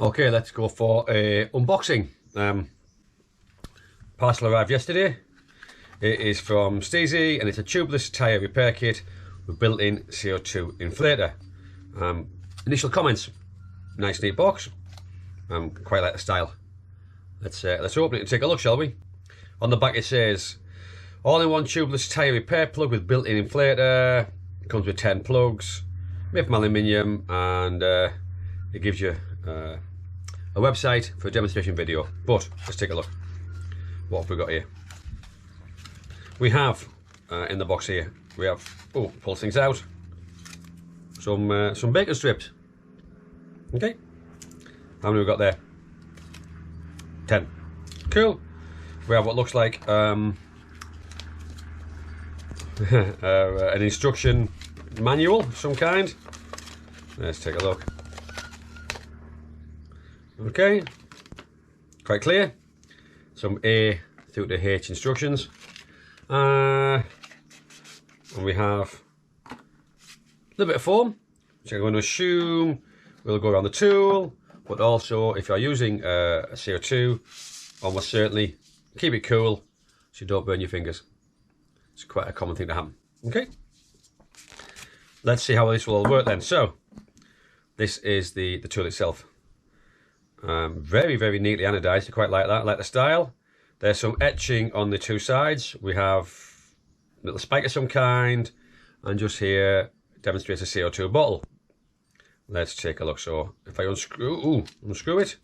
Okay, let's go for a unboxing. Parcel arrived yesterday. It is from STZY and it's a tubeless tyre repair kit with built-in CO2 inflator. Initial comments: nice neat box. Quite like the style. Let's open it and take a look, shall we? On the back it says all-in-one tubeless tyre repair plug with built-in inflator. It comes with 10 plugs, made from aluminium, and it gives you a website for a demonstration video. But let's take a look. What have we got here? We have in the box here, we have, pull things out, some bacon strips. Okay, how many we got there? 10. Cool. We have what looks like an instruction manual of some kind. Let's take a look. Okay, quite clear. Some A through to H instructions. And we have a little bit of foam, which I'm going to assume will go around the tool, but also if you're using a CO2, almost certainly keep it cool so you don't burn your fingers. It's quite a common thing to happen. Okay, let's see how this will all work then. So this is the tool itself. Very, very neatly anodized. I quite like that. I like the style. There's some etching on the two sides. We have a little spike of some kind, and just here demonstrates a CO2 bottle. Let's take a look. So if I unscrew it.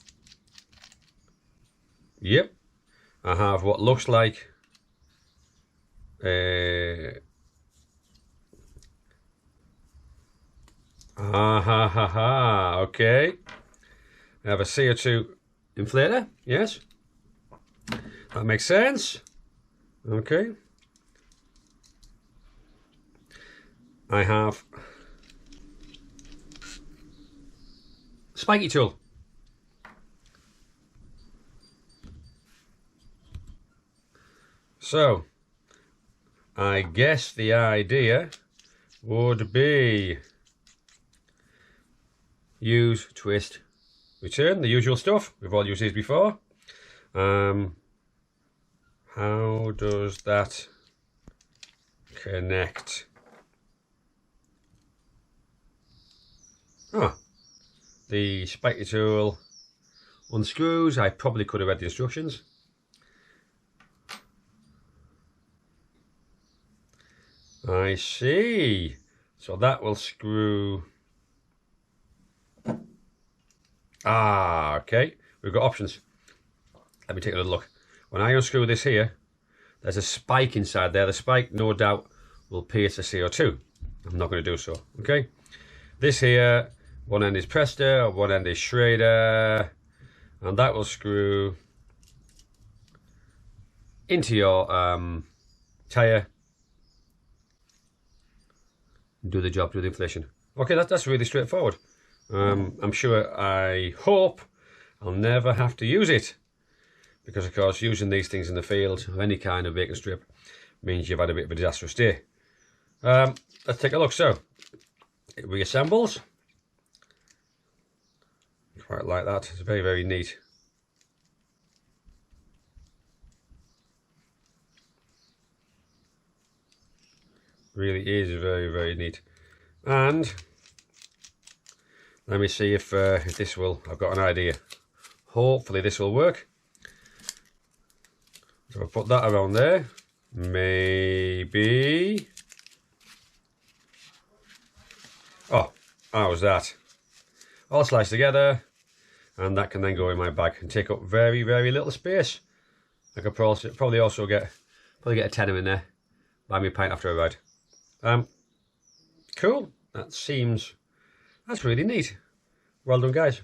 Yep, I have what looks like okay. I have a CO2 inflator, yes. That makes sense. Okay. I have spiky tool. So, I guess the idea would be use, twist, return, the usual stuff. We've all used these before. How does that connect? The spiky tool unscrews. I probably could have read the instructions. I see. So that will screw. Okay. We've got options. Let me take a little look. When I unscrew this here, there's a spike inside there. The spike, no doubt, will pierce the CO2. I'm not going to do so. Okay. This here, one end is Prester, one end is Schrader, and that will screw into your tyre and do the job, do the inflation. Okay, that's really straightforward. I'm sure, I hope I'll never have to use it, because of course using these things in the field of any kind of bacon strip means you've had a bit of a disastrous day. Let's take a look. So it reassembles. Quite like that. It's very, very neat. Really is very, very neat. And let me see if this will, I've got an idea. Hopefully this will work. So I'll put that around there. Maybe. Oh, how's that? All sliced together, and that can then go in my bag and take up very, very little space. I could probably also get a tenner in there. Buy me a pint after a ride. Cool. That's really neat. Well done, guys.